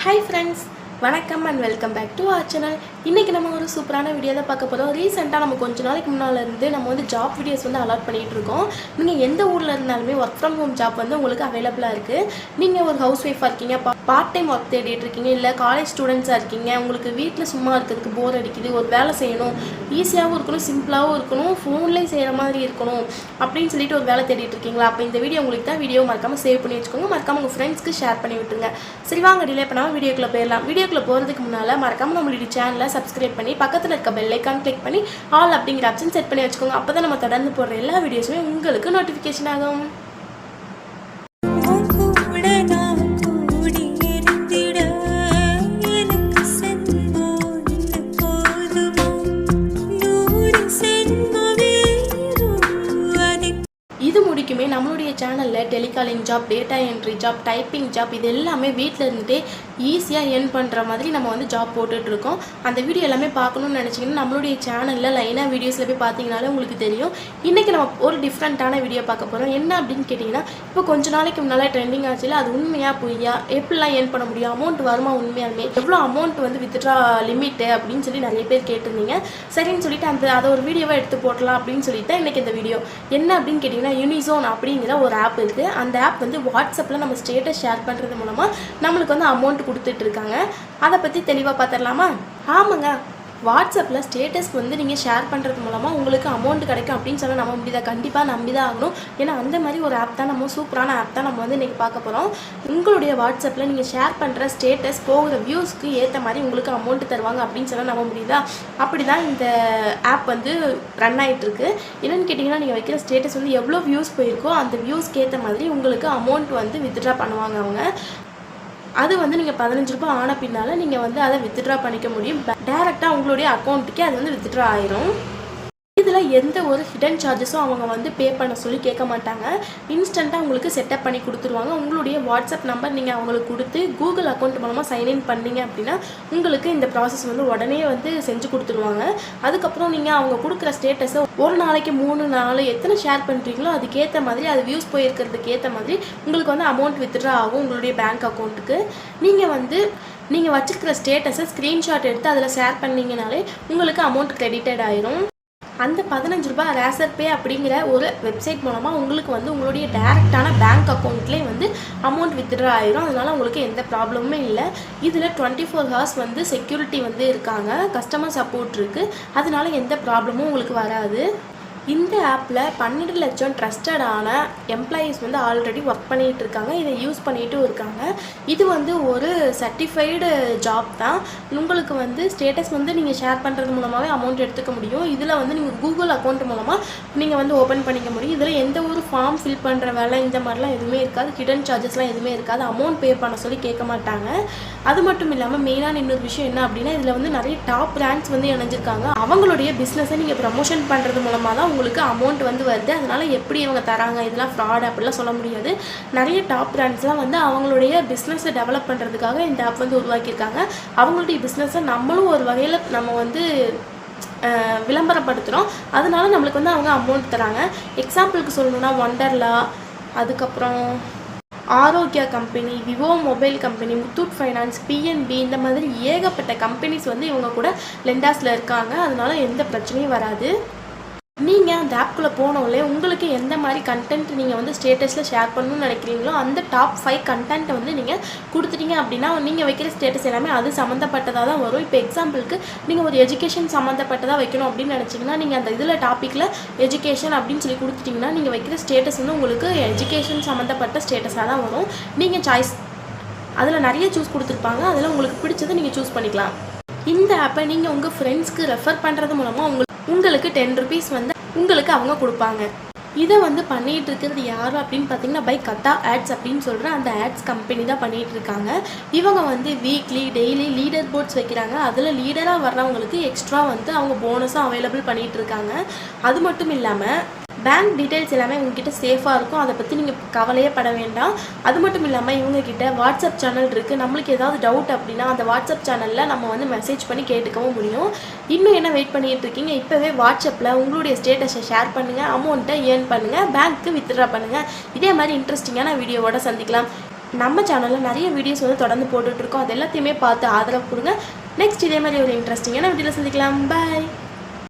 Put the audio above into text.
Hi friends, வணக்கம் and welcome back to our channel. இன்றைக்கி நம்ம ஒரு சூப்பரான வீடியோ தான் பார்க்க போகிறோம். ரீசெண்டாக நம்ம கொஞ்ச நாளைக்கு முன்னாலேருந்து நம்ம வந்து ஜாப் வீடியோஸ் வந்து அலாட் பண்ணிகிட்டு இருக்கோம். நீங்கள் எந்த ஊரில் இருந்தாலுமே ஒர்க் ஃப்ரம் ஹோம் ஜாப் வந்து உங்களுக்கு அவைலபிளாக இருக்குது. நீங்கள் ஒரு ஹவுஸ் ஒய்ஃபாக இருக்கீங்க, பார்ட் டைம் ஒர்க் தேடிட்டு இருக்கீங்க, இல்லை காலேஜ் ஸ்டூடெண்ட்ஸாக இருக்கீங்க, உங்களுக்கு வீட்டில் சும்மா இருக்கிறதுக்கு போர் அடிக்குது, ஒரு வேலை செய்யணும், ஈஸியாகவும் இருக்கணும், சிம்பிளாகவும் இருக்கணும், ஃபோன்லேயே செய்கிற மாதிரி இருக்கணும் அப்படின்னு சொல்லிட்டு ஒரு வேலை தேடிட்டு இருக்கீங்களா? அப்போ இந்த வீடியோ உங்களுக்கு தான். வீடியோ மறக்காமல் சேவ் பண்ணி வச்சுக்கோங்க, மறக்காமல் உங்கள் ஃப்ரெண்ட்ஸ்க்கு ஷேர் பண்ணி விட்டுருங்க. சரி வாங்க டிலே பண்ணாமல் வீடியோக்குள்ளே போயிடலாம். வீடியோக்குள்ளே போகிறதுக்கு முன்னால் மறக்காமல் நம்மளுடைய சேனலை சப்ஸ்கிரைப் பண்ணி பக்கத்தில் இருக்க பெல் ஐக்கான் கிளிக் பண்ணி ஆல் அப்படிங்கிற ஆப்ஷன் செட் பண்ணி வச்சுக்கோங்க. அப்போ தான் நம்ம தொடர்ந்து போடுற எல்லா வீடியோஸுமே உங்களுக்கு நோட்டிஃபிகேஷன் ஆகும். இது முடிக்குமே நம்மளுடைய சேனலில் telecalling job, data entry job, typing job, இது எல்லாமே வீட்டில் இருந்துகிட்டே ஈஸியாக ஏர்ன் பண்ணுற மாதிரி நம்ம வந்து ஜாப் போட்டுட்ருக்கோம். அந்த வீடியோ எல்லாமே பார்க்கணுன்னு நினச்சிங்கன்னா நம்மளுடைய சேனலில் லைனாக வீடியோஸில் போய் பார்த்தீங்கனாலே உங்களுக்கு தெரியும். இன்றைக்கி நம்ம ஒரு டிஃப்ரெண்ட்டான வீடியோ பார்க்க போகிறோம். என்ன அப்படின்னு கேட்டிங்கன்னா, இப்போ கொஞ்ச நாளைக்கு முன்னால் ட்ரெண்டிங் ஆச்சுல, அது உண்மையாக பொய்யா, எப்படிலாம் ஏர்ன் பண்ண முடியும், அமௌண்ட் வருமா, உண்மையாலுமே எவ்வளோ அமௌண்ட் வந்து வித்ட்ரா லிமிட்டு அப்படின்னு சொல்லி நிறைய பேர் கேட்டிருந்தீங்க. சரின்னு சொல்லிட்டு அதை ஒரு வீடியோவை எடுத்து போடலாம் அப்படின்னு சொல்லிட்டு தான் இன்றைக்கி இந்த வீடியோ. என்ன அப்படின்னு கேட்டிங்கன்னா, யூனிசோன் அப்படிங்கிற ஒரு ஆப் இருக்குது. அந்த ஆப் வந்து வாட்ஸ்அப்பில் நம்ம ஸ்டேட்டஸ் ஷேர் பண்ணுறது மூலமாக நம்மளுக்கு வந்து அமௌண்ட் கொடுத்துட்ருக்காங்க. அதை பற்றி தெளிவாக பார்த்துடலாமா? ஆமாங்க, வாட்ஸ்அப்பில் ஸ்டேட்டஸ் வந்து நீங்கள் ஷேர் பண்ணுறது மூலமாக உங்களுக்கு அமௌண்ட் கிடைக்கும் அப்படின்னு சொல்ல நம்ம முடியுதா? கண்டிப்பாக நம்பி தான் ஆகணும். ஏன்னா அந்த மாதிரி ஒரு ஆப் தான், நம்ம சூப்பரான ஆப் தான் நம்ம வந்து இன்றைக்கி பார்க்க போகிறோம். உங்களுடைய வாட்ஸ்அப்பில் நீங்கள் ஷேர் பண்ணுற ஸ்டேட்டஸ் போகிற வியூஸ்க்கு ஏற்ற மாதிரி உங்களுக்கு அமௌண்ட் தருவாங்க அப்படின்னு சொல்ல நம்ம முடியுதா? அப்படி தான் இந்த ஆப் வந்து ரன் ஆகிட்டுருக்கு. என்னென்னு கேட்டிங்கன்னா, நீங்கள் வைக்கிற ஸ்டேட்டஸ் வந்து எவ்வளோ வியூஸ் போயிருக்கோ அந்த வியூஸ்க்கு ஏற்ற மாதிரி உங்களுக்கு அமௌண்ட் வந்து வித்ட்ரா பண்ணுவாங்க அவங்க. அது வந்து நீங்கள் 15 ரூபாய் ஆன பின்னால் நீங்கள் வந்து அதை வித்ட்ரா பண்ணிக்க முடியும். டேரெக்டாக உங்களுடைய அக்கௌண்ட்டுக்கே அது வந்து வித்ட்ரா ஆயிரும். இதில் எந்த ஒரு ஹிடன் சார்ஜஸும் அவங்க வந்து பே பண்ண சொல்லி கேட்க மாட்டாங்க. இன்ஸ்டண்ட்டாக உங்களுக்கு செட்டப் பண்ணி கொடுத்துருவாங்க. உங்களுடைய வாட்ஸ்அப் நம்பர் நீங்கள் அவங்களுக்கு கொடுத்து கூகுள் அக்கௌண்ட் மூலமாக சைன்இன் பண்ணிங்க அப்படின்னா உங்களுக்கு இந்த ப்ராசஸ் வந்து உடனே வந்து செஞ்சு கொடுத்துருவாங்க. அதுக்கப்புறம் நீங்கள் அவங்க கொடுக்குற ஸ்டேட்டஸை ஒரு நாளைக்கு 3 நாள் எத்தனை ஷேர் பண்ணுறீங்களோ அதுக்கேற்ற மாதிரி, அது வியூஸ் போயிருக்கிறதுக்கு ஏற்ற மாதிரி உங்களுக்கு வந்து அமௌண்ட் வித்ட்ரா ஆகும் உங்களுடைய பேங்க் அக்கௌண்ட்டுக்கு. நீங்கள் வச்சுருக்கிற ஸ்டேட்டஸை ஸ்க்ரீன்ஷாட் எடுத்து அதில் ஷேர் பண்ணிங்கனாலே உங்களுக்கு அமௌண்ட் கிரெடிட்டட் ஆயிரும். அந்த 15 ரூபாய் ரேசர் பே அப்படிங்கிற ஒரு வெப்சைட் மூலமாக உங்களுக்கு வந்து உங்களுடைய டேரெக்டான பேங்க் அக்கௌண்ட்லேயே வந்து அமௌண்ட் வித்ட்ரா ஆயிரும். அதனால் உங்களுக்கு எந்த ப்ராப்ளமுமே இல்லை. இதில் 24 ஹவர்ஸ் வந்து செக்யூரிட்டி வந்து இருக்காங்க, கஸ்டமர் சப்போர்ட் இருக்குது. அதனால எந்த ப்ராப்ளமும் உங்களுக்கு வராது. இந்த ஆப்பில் 12 லட்சம் ட்ரஸ்டடான எம்ப்ளாயீஸ் வந்து ஆல்ரெடி ஒர்க் பண்ணிகிட்டு இருக்காங்க, இதை யூஸ் பண்ணிகிட்டும் இருக்காங்க. இது வந்து ஒரு சர்டிஃபைடு ஜாப் தான். உங்களுக்கு வந்து ஸ்டேட்டஸ் வந்து நீங்கள் ஷேர் பண்ணுறது மூலமாகவே அமௌண்ட் எடுத்துக்க முடியும். இதில் வந்து நீங்கள் கூகுள் அக்கௌண்ட் மூலமாக நீங்கள் வந்து ஓப்பன் பண்ணிக்க முடியும். இதில் எந்த ஒரு ஃபார்ம் ஃபில் பண்ணுற வேலை இந்த மாதிரிலாம் எதுவுமே இருக்காது. ஹிடன் சார்ஜஸ்லாம் எதுவுமே இருக்காது. அமௌண்ட் பே பண்ண சொல்லி கேட்க மாட்டாங்க. அது மட்டும் இல்லாமல் மெயினான இன்னொரு விஷயம் என்ன அப்படின்னா, இதில் வந்து நிறைய டாப் பிராண்ட்ஸ் வந்து இணைஞ்சிருக்காங்க. அவங்களுடைய பிஸ்னஸை நீங்கள் ப்ரமோஷன் பண்ணுறது மூலமாக தான் உங்களுக்கு அமௌண்ட் வந்து வருது. அதனால் எப்படி இவங்க தராங்க, இதெல்லாம் ஃப்ராட் அப்படிலாம் சொல்ல முடியாது. நிறைய டாப் பிராண்ட்ஸ்லாம் வந்து அவங்களுடைய பிஸ்னஸை டெவலப் பண்ணுறதுக்காக இந்த ஆப் வந்து உருவாக்கியிருக்காங்க. அவங்களுடைய பிஸ்னஸை நம்மளும் ஒரு வகையில் நம்ம வந்து விளம்பரப்படுத்துகிறோம். அதனால நம்மளுக்கு வந்து அவங்க அமௌண்ட் தராங்க. எக்ஸாம்பிளுக்கு சொல்லணுன்னா ஒண்டர்லா, அதுக்கப்புறம் Arokya company, Vivo mobile company, Muthoot finance, PNB, இந்த மாதிரி ஏகப்பட்ட கம்பெனிஸ் வந்து இவங்க கூட லெண்டாஸில் இருக்காங்க. அதனால எந்த பிரச்சனையும் வராது. நீங்கள் அந்த ஆப்குள்ளே போனோம்லே உங்களுக்கு எந்த மாதிரி கண்டென்ட் நீங்கள் வந்து ஸ்டேட்டஸில் ஷேர் பண்ணணும்னு நினைக்கிறீங்களோ அந்த டாப் 5 கண்டென்ட்டை வந்து நீங்கள் கொடுத்துட்டீங்க அப்படின்னா நீங்கள் வைக்கிற ஸ்டேட்டஸ் எல்லாமே அது சம்மந்தப்பட்டதாக தான் வரும். இப்போ எக்ஸாம்பிளுக்கு நீங்கள் ஒரு எஜுகேஷன் சம்மந்தப்பட்டதாக வைக்கணும் அப்படின்னு நினச்சிங்கன்னா நீங்கள் அந்த இதில் டாப்பிக்கில் எஜுகேஷன் அப்படின்னு சொல்லி கொடுத்துட்டிங்கன்னா நீங்கள் வைக்கிற ஸ்டேட்டஸ் வந்து உங்களுக்கு எஜுகேஷன் சம்மந்தப்பட்ட ஸ்டேட்டஸாக தான் வரும். நீங்கள் சாய்ஸ் அதில் நிறைய சூஸ் கொடுத்துருப்பாங்க. அதில் உங்களுக்கு பிடிச்சதை நீங்கள் சூஸ் பண்ணிக்கலாம். இந்த ஆப்பை நீங்கள் உங்கள் ஃப்ரெண்ட்ஸ்க்கு ரெஃபர் பண்ணுறது மூலமாக உங்களுக்கு 10 rupees வந்து உங்களுக்கு அவங்க கொடுப்பாங்க. இதை வந்து பண்ணிகிட்டு இருக்கிறது யார் அப்படின்னு பார்த்தீங்கன்னா, பை கத்தா ஆட்ஸ் அப்படின்னு சொல்கிற அந்த ஆட்ஸ் கம்பெனி தான் பண்ணிகிட்டு இருக்காங்க. இவங்க வந்து வீக்லி டெய்லி லீடர் போர்ட்ஸ் வைக்கிறாங்க. அதில் லீடராக வர்றவங்களுக்கு எக்ஸ்ட்ரா வந்து அவங்க போனஸும் அவைலபிள் பண்ணிகிட்டு இருக்காங்க. அது மட்டும் இல்லாமல் பேங்க் டீட்டெயில்ஸ் எல்லாமே உங்ககிட்ட சேஃபாக இருக்கும். அதை பற்றி நீங்கள் கவலையே பட வேண்டாம். அது மட்டும் இல்லாமல் இவங்ககிட்ட வாட்ஸ்அப் சேனல் இருக்குது. நம்மளுக்கு ஏதாவது டவுட் அப்படின்னா அந்த வாட்ஸ்அப் சேனலில் நம்ம வந்து மெசேஜ் பண்ணி கேட்டுக்கவும் முடியும். இன்னும் என்ன வெயிட் பண்ணிகிட்டு இருக்கீங்க? இப்போவே வாட்ஸ்அப்பில் உங்களுடைய ஸ்டேட்டஸை ஷேர் பண்ணுங்கள், அமௌண்ட்டை ஏர்ன் பண்ணுங்கள், பேங்க்கு வித்ட்ரா பண்ணுங்கள். இதே மாதிரி இன்ட்ரெஸ்டிங்கான வீடியோவோட சந்திக்கலாம். நம்ம சேனலில் நிறைய வீடியோஸ் வந்து தொடர்ந்து போட்டுட்ருக்கோம். அது எல்லாத்தையுமே பார்த்து ஆதரவு கொடுங்க. நெக்ஸ்ட் இதே மாதிரி ஒரு இன்ட்ரெஸ்டிங்கான வீடியோவில் சந்திக்கலாம். பாய்.